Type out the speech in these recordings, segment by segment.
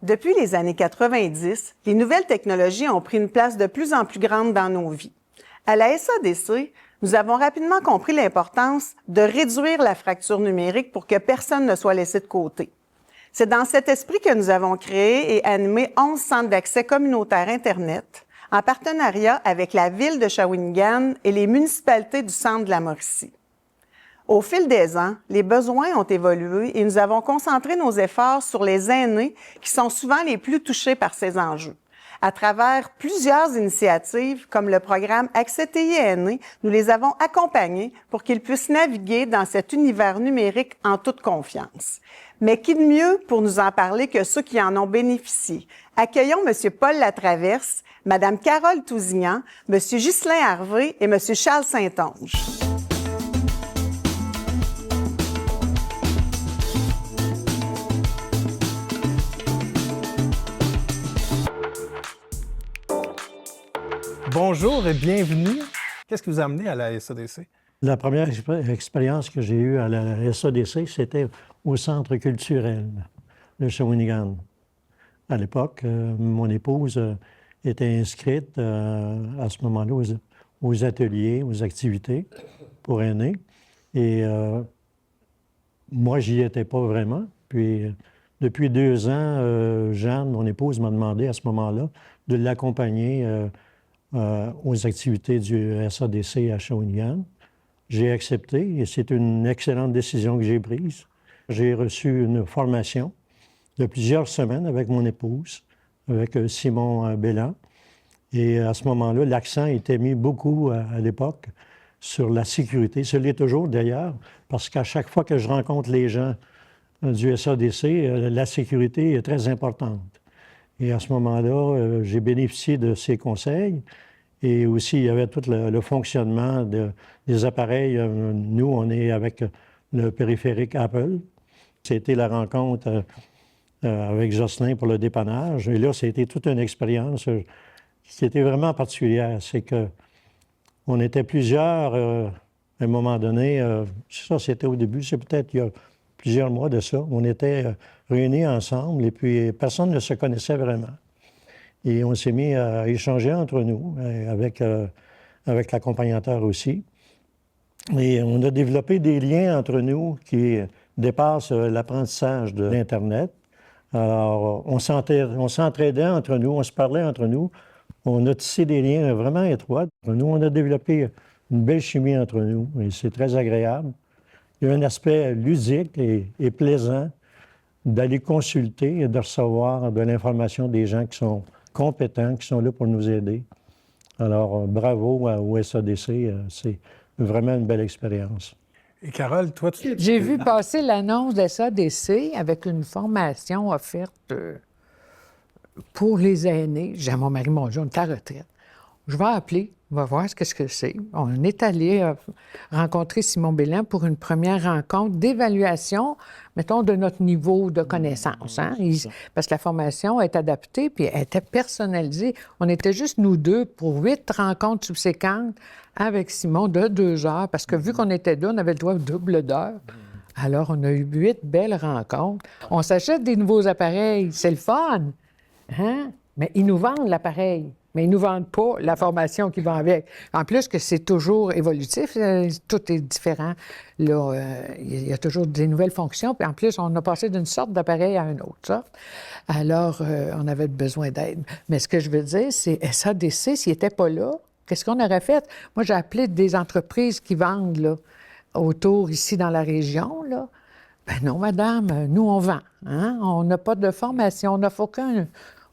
Depuis les années 90, les nouvelles technologies ont pris une place de plus en plus grande dans nos vies. À la SADC, nous avons rapidement compris l'importance de réduire la fracture numérique pour que personne ne soit laissé de côté. C'est dans cet esprit que nous avons créé et animé 11 centres d'accès communautaire Internet en partenariat avec la Ville de Shawinigan et les municipalités du centre de la Mauricie. Au fil des ans, les besoins ont évolué et nous avons concentré nos efforts sur les aînés qui sont souvent les plus touchés par ces enjeux. À travers plusieurs initiatives, comme le programme Accès TI Aînés, nous les avons accompagnés pour qu'ils puissent naviguer dans cet univers numérique en toute confiance. Mais qui de mieux pour nous en parler que ceux qui en ont bénéficié? Accueillons M. Paul Latraverse, Mme Carole Tousignan, M. Ghislain Harvey et M. Charles Saint-Onge. Bonjour et bienvenue. Qu'est-ce qui vous a amené à la SADC? La première expérience que j'ai eue à la SADC, c'était au Centre culturel de Shawinigan. À l'époque, mon épouse était inscrite à ce moment-là aux ateliers, aux activités pour aînés. Et moi, j'y étais pas vraiment. Puis, depuis 2 ans, Jeanne, mon épouse, m'a demandé à ce moment-là de l'accompagner aux activités du SADC à Shawinigan. J'ai accepté et c'est une excellente décision que j'ai prise. J'ai reçu une formation de plusieurs semaines avec mon épouse, avec Simon Belland. Et à ce moment-là, l'accent était mis beaucoup à l'époque sur la sécurité. Ce l'est toujours d'ailleurs, parce qu'à chaque fois que je rencontre les gens du SADC, la sécurité est très importante. Et à ce moment-là, j'ai bénéficié de ses conseils. Et aussi, il y avait tout le fonctionnement des appareils. Nous, on est avec le périphérique Apple. C'était la rencontre avec Jocelyn pour le dépannage. Et là, c'était toute une expérience qui était vraiment particulière. C'est qu'on était plusieurs, à un moment donné, ça c'était au début, c'est peut-être il y a plusieurs mois de ça, on était réunis ensemble et puis personne ne se connaissait vraiment. Et on s'est mis à échanger entre nous, avec l'accompagnateur aussi. Et on a développé des liens entre nous qui dépassent l'apprentissage de l'Internet. Alors, on s'entraidait entre nous, on se parlait entre nous. On a tissé des liens vraiment étroits. Nous, on a développé une belle chimie entre nous et c'est très agréable. Il y a un aspect ludique et plaisant d'aller consulter et de recevoir de l'information des gens qui sont compétents, qui sont là pour nous aider. Alors, bravo au SADC, c'est vraiment une belle expérience. Et Carole, toi, tu... J'ai vu passer l'annonce de SADC avec une formation offerte pour les aînés. J'ai mon mari, mon Dieu, on est à la retraite. Je vais appeler, on va voir ce que c'est. On est allé rencontrer Simon Belland pour une première rencontre d'évaluation, mettons, de notre niveau de connaissance. Hein? Parce que la formation est adaptée, puis elle était personnalisée. On était juste nous deux pour 8 rencontres subséquentes avec Simon de 2 heures, parce que vu qu'on était deux, on avait le droit au double d'heure. Alors, on a eu 8 belles rencontres. On s'achète des nouveaux appareils, c'est le fun, hein? Mais ils nous vendent l'appareil. Mais ils ne nous vendent pas la formation qui va avec. En plus que c'est toujours évolutif, tout est différent. Là, il y a toujours des nouvelles fonctions. Puis en plus, on a passé d'une sorte d'appareil à une autre sorte. Alors, on avait besoin d'aide. Mais ce que je veux dire, c'est SADC, s'il n'était pas là, qu'est-ce qu'on aurait fait? Moi, j'ai appelé des entreprises qui vendent là, autour, ici, dans la région. Là. Ben non, madame, nous, on vend. Hein? On n'a pas de formation, on n'a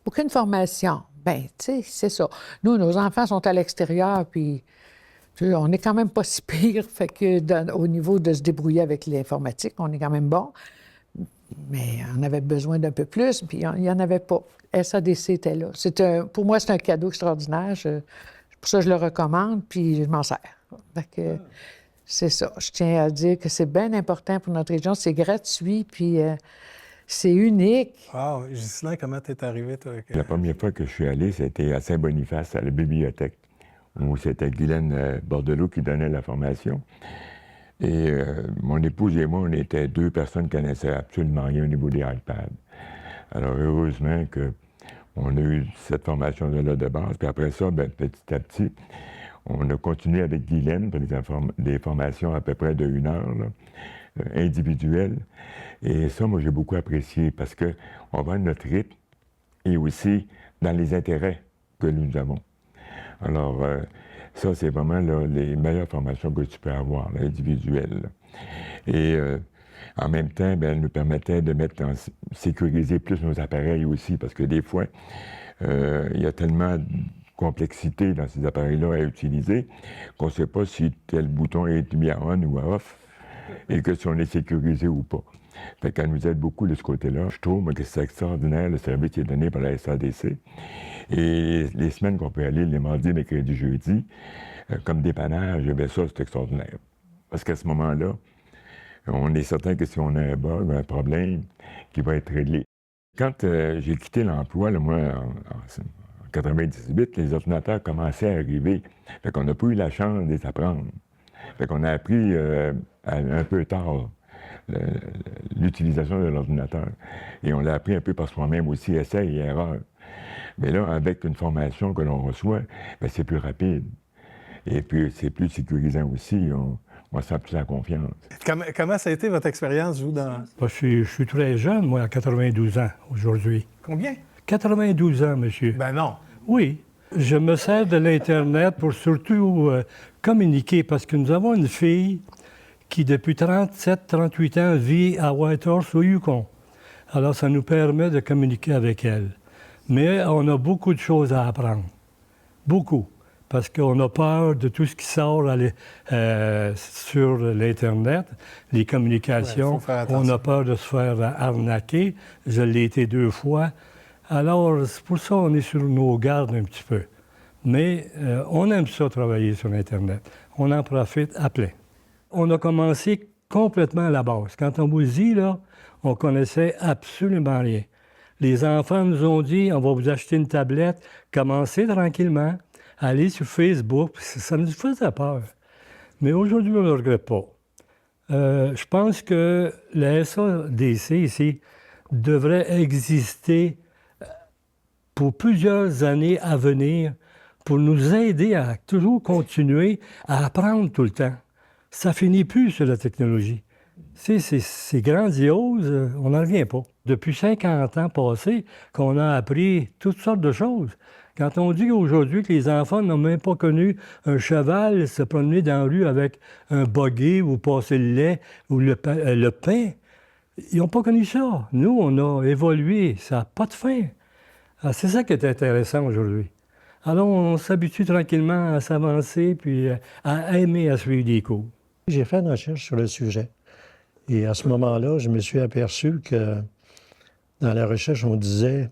aucune formation. Bien, tu sais, c'est ça. Nous, nos enfants sont à l'extérieur, puis tu sais, on n'est quand même pas si pire. Fait que au niveau de se débrouiller avec l'informatique, on est quand même bon. Mais on avait besoin d'un peu plus, puis il n'y en avait pas. SADC était là. Pour moi, c'est un cadeau extraordinaire. Pour ça, je le recommande, puis je m'en sers. Fait que c'est ça. Je tiens à dire que c'est bien important pour notre région. C'est gratuit, puis... c'est unique. Wow! Ghislain, comment t'es arrivé, toi? La première fois que je suis allé, c'était à Saint-Boniface, à la bibliothèque, où c'était Guylaine Bordelot qui donnait la formation. Et mon épouse et moi, on était 2 personnes qui connaissaient absolument rien au niveau des iPads. Alors, heureusement qu'on a eu cette formation-là de base. Puis après ça, bien, petit à petit, on a continué avec Guylaine pour des formations à peu près de 1 heure, là, individuelles. Et ça, moi, j'ai beaucoup apprécié parce qu'on va à notre rythme et aussi dans les intérêts que nous avons. Alors, ça, c'est vraiment là, les meilleures formations que tu peux avoir, là, individuelles. Là. Et en même temps, bien, elle nous permettait de sécuriser plus nos appareils aussi, parce que des fois, il y a tellement de complexité dans ces appareils-là à utiliser qu'on ne sait pas si tel bouton est mis à on ou à off et que si on est sécurisé ou pas. Fait qu'elle nous aide beaucoup de ce côté-là. Je trouve que c'est extraordinaire le service qui est donné par la SADC. Et les semaines qu'on peut aller, les mardis, mercredis, jeudis, comme dépannage, bien ça, c'est extraordinaire. Parce qu'à ce moment-là, on est certain que si on a un bug, un problème, qui va être réglé. Quand j'ai quitté l'emploi, là, moi, en 98, les ordinateurs commençaient à arriver. Fait qu'on n'a pas eu la chance de les apprendre. Fait qu'on a appris un peu tard l'utilisation de l'ordinateur. Et on l'a appris un peu par soi-même aussi, essai et erreur. Mais là, avec une formation que l'on reçoit, bien, c'est plus rapide. Et puis, c'est plus sécurisant aussi. On sent plus en confiance. Comment ça a été votre expérience, vous, dans... Je suis très jeune, moi, à 92 ans aujourd'hui. Combien? 92 ans, monsieur. Ben non. Oui. Je me sers de l'Internet pour surtout communiquer, parce que nous avons une fille qui, depuis 37-38 ans, vit à Whitehorse, au Yukon. Alors, ça nous permet de communiquer avec elle. Mais on a beaucoup de choses à apprendre. Beaucoup. Parce qu'on a peur de tout ce qui sort sur l'Internet, les communications. Ouais, on a peur de se faire arnaquer. Je l'ai été 2 fois. Alors, c'est pour ça qu'on est sur nos gardes un petit peu. Mais on aime ça, travailler sur Internet. On en profite à plein. On a commencé complètement à la base. Quand on vous dit, là, on connaissait absolument rien. Les enfants nous ont dit, on va vous acheter une tablette, commencez tranquillement, allez sur Facebook. Ça nous faisait peur. Mais aujourd'hui, on ne le regrette pas. Je pense que la SADC ici devrait exister pour plusieurs années à venir pour nous aider à toujours continuer à apprendre tout le temps. Ça finit plus sur la technologie. C'est grandiose, on n'en revient pas. Depuis 50 ans passés, qu'on a appris toutes sortes de choses. Quand on dit aujourd'hui que les enfants n'ont même pas connu un cheval se promener dans la rue avec un buggy ou passer le lait ou le pain, ils n'ont pas connu ça. Nous, on a évolué, ça n'a pas de fin. Ah, c'est ça qui est intéressant aujourd'hui. Alors, on s'habitue tranquillement à s'avancer puis à aimer à suivre des cours. J'ai fait une recherche sur le sujet. Et à ce moment-là, je me suis aperçu que dans la recherche, on disait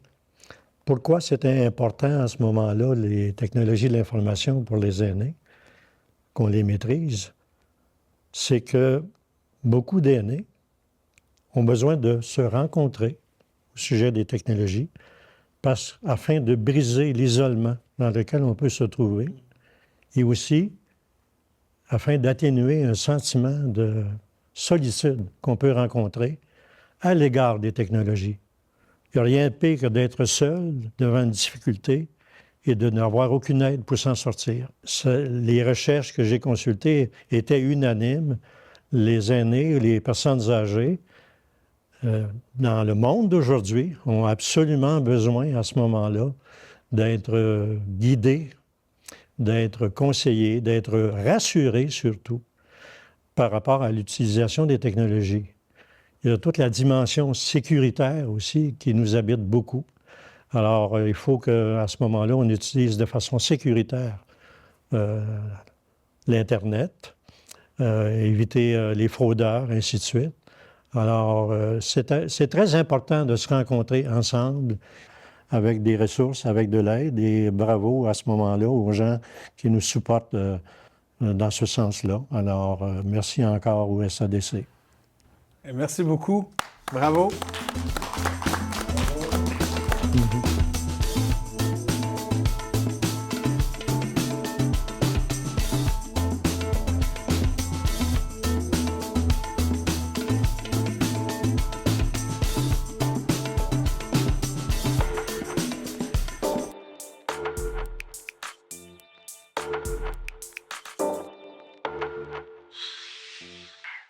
pourquoi c'était important à ce moment-là, les technologies de l'information pour les aînés, qu'on les maîtrise. C'est que beaucoup d'aînés ont besoin de se rencontrer au sujet des technologies afin de briser l'isolement dans lequel on peut se trouver et aussi afin d'atténuer un sentiment de solitude qu'on peut rencontrer à l'égard des technologies. Il n'y a rien de pire que d'être seul devant une difficulté et de n'avoir aucune aide pour s'en sortir. Les recherches que j'ai consultées étaient unanimes. Les aînés, les personnes âgées, dans le monde d'aujourd'hui, ont absolument besoin à ce moment-là d'être guidés, d'être conseillés, d'être rassurés surtout par rapport à l'utilisation des technologies. Il y a toute la dimension sécuritaire aussi qui nous habite beaucoup. Alors, il faut qu'à ce moment-là, on utilise de façon sécuritaire l'Internet, éviter les fraudeurs, ainsi de suite. Alors, c'est très important de se rencontrer ensemble avec des ressources, avec de l'aide, et bravo à ce moment-là aux gens qui nous supportent dans ce sens-là. Alors, merci encore au SADC. Merci beaucoup. Bravo.